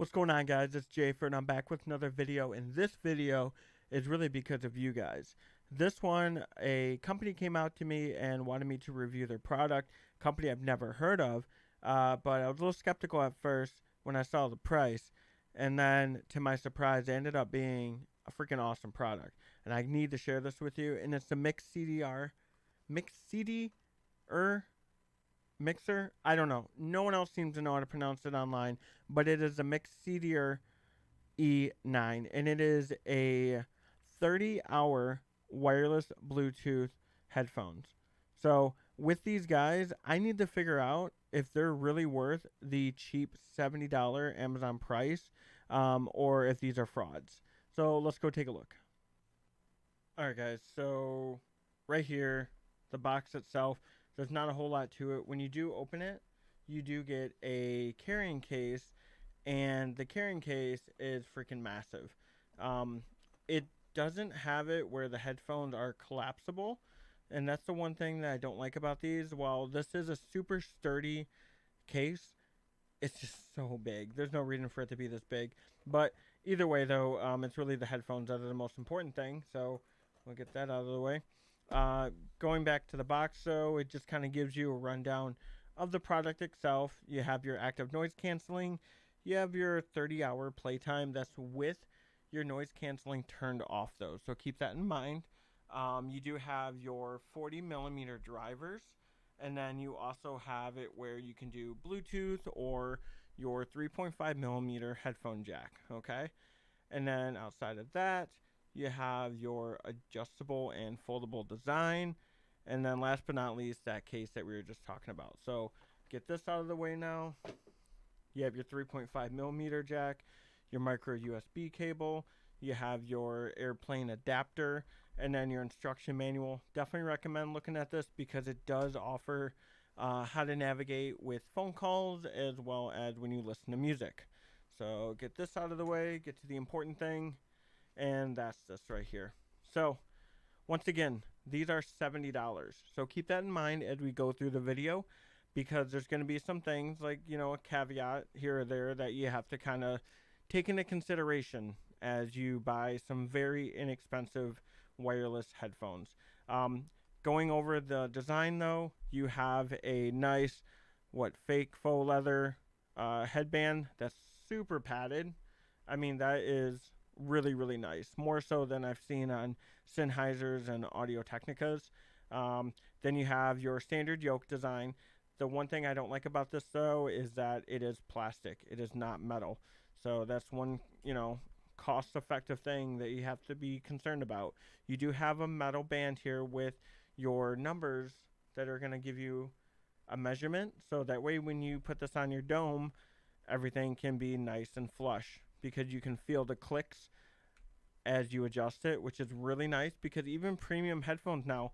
What's going on, guys? It's Jafer, and I'm back with another video, and this video is really because of you guys. This one, a company came out to me and wanted me to review their product, company I've never heard of, but I was a little skeptical at first when I saw the price, and then, to my surprise, it ended up being a freaking awesome product, and I need to share this with you, and it's the Mixcder Mixer. I don't know. No one else seems to know how to pronounce it online, but it is a Mixcder E9, and it is a 30-hour wireless Bluetooth headphones. So with these guys, I need to figure out if they're really worth the cheap $70 Amazon price, or if these are frauds. So let's go take a look. All right, guys. So right here, the box itself. There's not a whole lot to it. When you do open it, you do get a carrying case, and the carrying case is freaking massive. It doesn't have it where the headphones are collapsible, and that's the one thing that I don't like about these. While this is a super sturdy case, it's just so big. There's no reason for it to be this big. But either way, though, it's really the headphones that are the most important thing. So we'll get that out of the way. Going back to the box, so it just kind of gives you a rundown of the product itself. You have your active noise canceling. You have your 30-hour playtime. That's with your noise canceling turned off, though. So keep that in mind. You do have your 40mm drivers. And then you also have it where you can do Bluetooth or your 3.5mm headphone jack. Okay. And then outside of that, you have your adjustable and foldable design. And then last but not least, that case that we were just talking about. So get this out of the way now. You have your 3.5mm jack, your micro USB cable. You have your airplane adapter, and then your instruction manual. Definitely recommend looking at this because it does offer how to navigate with phone calls as well as when you listen to music. So get this out of the way, get to the important thing. And that's this right here. So once again, these are $70. So keep that in mind as we go through the video, because there's going to be some things like, a caveat here or there that you have to kind of take into consideration as you buy some very inexpensive wireless headphones. Going over the design, though, you have a nice, fake faux leather headband that's super padded. I mean, that is really, really nice. More so than I've seen on Sennheisers and Audio Technicas. Then you have your standard yoke design. The one thing I don't like about this, though, is that it is plastic. It is not metal. So that's one, cost-effective thing that you have to be concerned about. You do have a metal band here with your numbers that are going to give you a measurement. So that way when you put this on your dome, everything can be nice and flush, because you can feel the clicks as you adjust it, which is really nice, because even premium headphones now,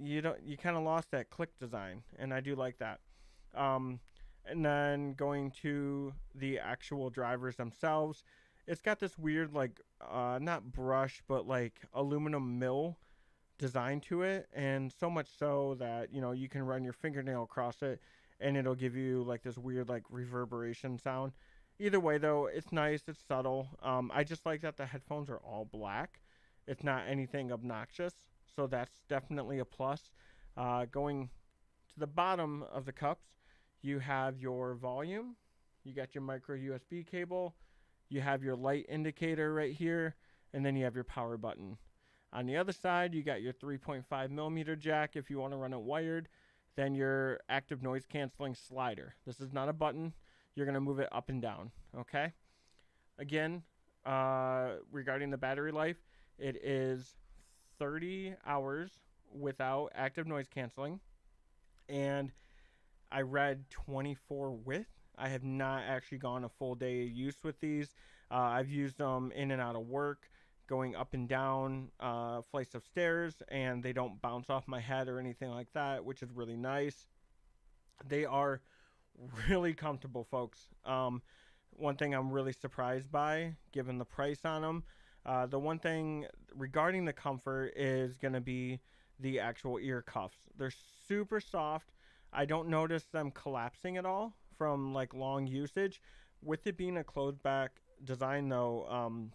you kind of lost that click design, and I do like that. And then going to the actual drivers themselves, it's got this weird not brush but aluminum mill design to it, and so much so that you can run your fingernail across it and it'll give you this weird reverberation sound. Either way, though, it's nice, it's subtle. I just like that the headphones are all black. It's not anything obnoxious, so that's definitely a plus. Going to the bottom of the cups, you have your volume. You got your micro USB cable. You have your light indicator right here, and then you have your power button. On the other side, you got your 3.5mm jack if you want to run it wired. Then your active noise canceling slider. This is not a button. You're going to move it up and down, okay? Again, regarding the battery life, it is 30 hours without active noise canceling, and I read 24 with. I have not actually gone a full day use with these. I've used them in and out of work, going up and down flights of stairs, and they don't bounce off my head or anything like that, which is really nice. They are really comfortable, folks. One thing I'm really surprised by, given the price on them, the one thing regarding the comfort is going to be the actual ear cuffs. They're super soft. I don't notice them collapsing at all from long usage, With it being a closed back design, though,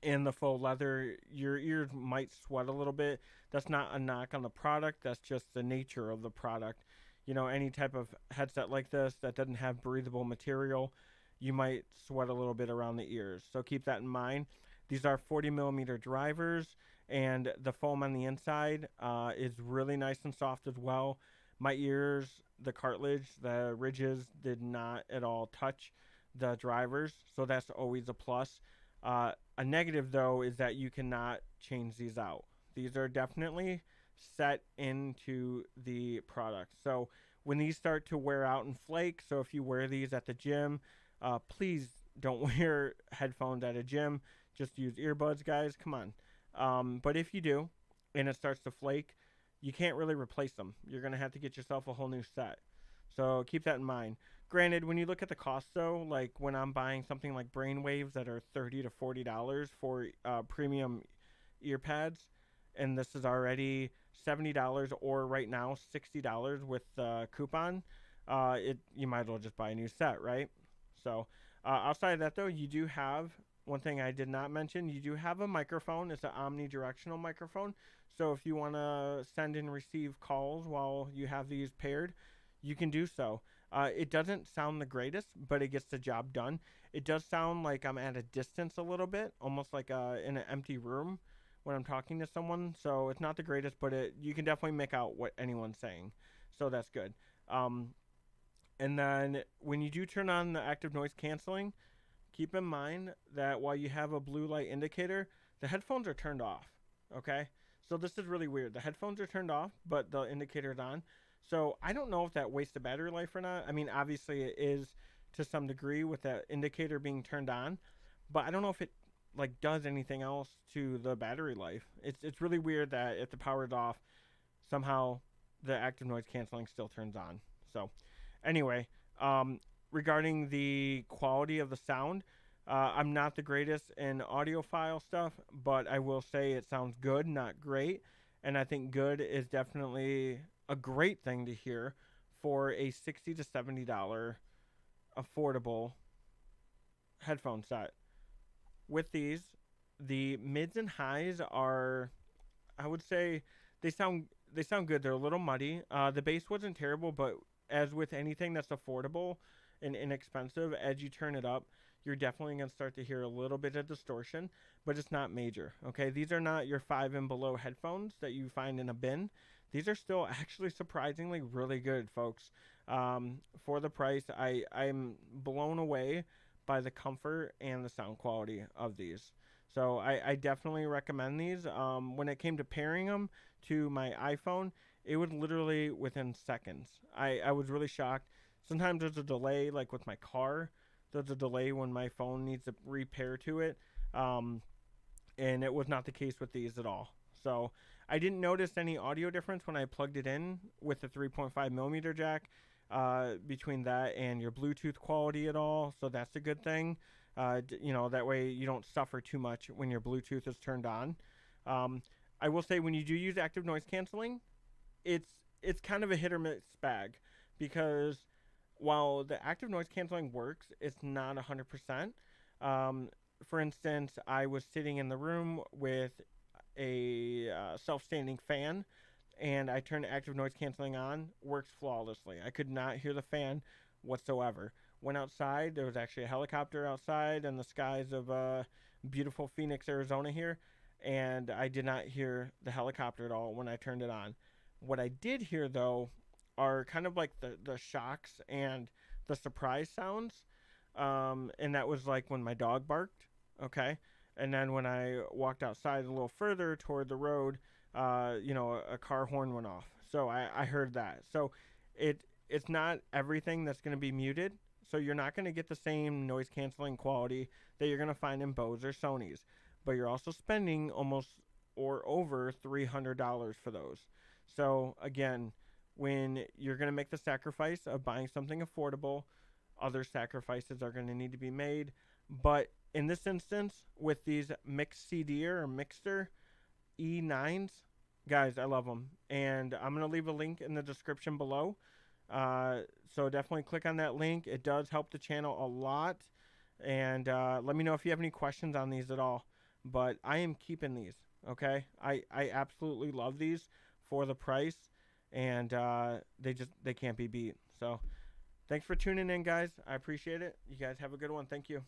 and the faux leather, your ears might sweat a little bit. That's not a knock on the product. That's just the nature of the product. You know, any type of headset like this that doesn't have breathable material, you might sweat a little bit around the ears. So keep that in mind. These are 40 millimeter drivers, and the foam on the inside is really nice and soft as well. My ears, the cartilage, the ridges did not at all touch the drivers, so that's always a plus. A negative, though, is that you cannot change these out. These are definitely set into the product. So when these start to wear out and flake, so if you wear these at the gym, please don't wear headphones at a gym. Just use earbuds, guys. Come on. But if you do, and it starts to flake, you can't really replace them. You're going to have to get yourself a whole new set. So keep that in mind. Granted, when you look at the cost, though, like when I'm buying something like brainwaves that are $30 to $40 for premium ear pads, and this is already $70 or right now $60 with the coupon, you might as well just buy a new set, right? So outside of that, though, you do have one thing I did not mention. You do have a microphone. It's an omnidirectional microphone. So if you want to send and receive calls while you have these paired, you can do so. It doesn't sound the greatest, but it gets the job done. It does sound like I'm at a distance a little bit, almost like in an empty room when I'm talking to someone. So it's not the greatest, but you can definitely make out what anyone's saying. So that's good. And then when you do turn on the active noise canceling, keep in mind that while you have a blue light indicator, the headphones are turned off. Okay? So this is really weird. The headphones are turned off, but the indicator's on. So I don't know if that wastes the battery life or not. I mean, obviously it is to some degree with that indicator being turned on, but I don't know if it like does anything else to the battery life. It's really weird that if the power is off, somehow the active noise canceling still turns on. So anyway, regarding the quality of the sound, I'm not the greatest in audiophile stuff, but I will say it sounds good, not great. And I think good is definitely a great thing to hear for a $60 to $70 affordable headphone set. With these, the mids and highs are, I would say, they sound good. They're a little muddy. The bass wasn't terrible, but as with anything that's affordable and inexpensive, as you turn it up, you're definitely going to start to hear a little bit of distortion, but it's not major. Okay, these are not your 5 and below headphones that you find in a bin. These are still actually surprisingly really good, folks. For the price, I'm blown away by the comfort and the sound quality of these. So I definitely recommend these. When it came to pairing them to my iPhone, it was literally within seconds. I was really shocked. Sometimes there's a delay, like with my car. There's a delay when my phone needs a repair to it. And it was not the case with these at all. So I didn't notice any audio difference when I plugged it in with the 3.5 millimeter jack between that and your Bluetooth quality at all. So that's a good thing. That way you don't suffer too much when your Bluetooth is turned on. I will say when you do use active noise canceling, it's kind of a hit or miss bag because while the active noise canceling works, it's not 100%. For instance, I was sitting in the room with a self-standing fan, and I turned active noise canceling on. Works flawlessly. I could not hear the fan whatsoever. Went outside. There was actually a helicopter outside in the skies of beautiful Phoenix, Arizona here, and I did not hear the helicopter at all when I turned it on. What I did hear, though, are kind of like the shocks and the surprise sounds. And that was like when my dog barked, okay? And then when I walked outside a little further toward the road, a car horn went off. So I heard that. So it's not everything that's going to be muted. So you're not going to get the same noise canceling quality that you're going to find in Bose or Sony's. But you're also spending almost or over $300 for those. So again, when you're going to make the sacrifice of buying something affordable, other sacrifices are going to need to be made. But in this instance, with these Mixcder or Mixcder E9s, guys, I love them. And I'm going to leave a link in the description below. So definitely click on that link. It does help the channel a lot. And let me know if you have any questions on these at all. But I am keeping these. Okay, I absolutely love these for the price, and they can't be beat. So thanks for tuning in, guys. I appreciate it. You guys have a good one. Thank you.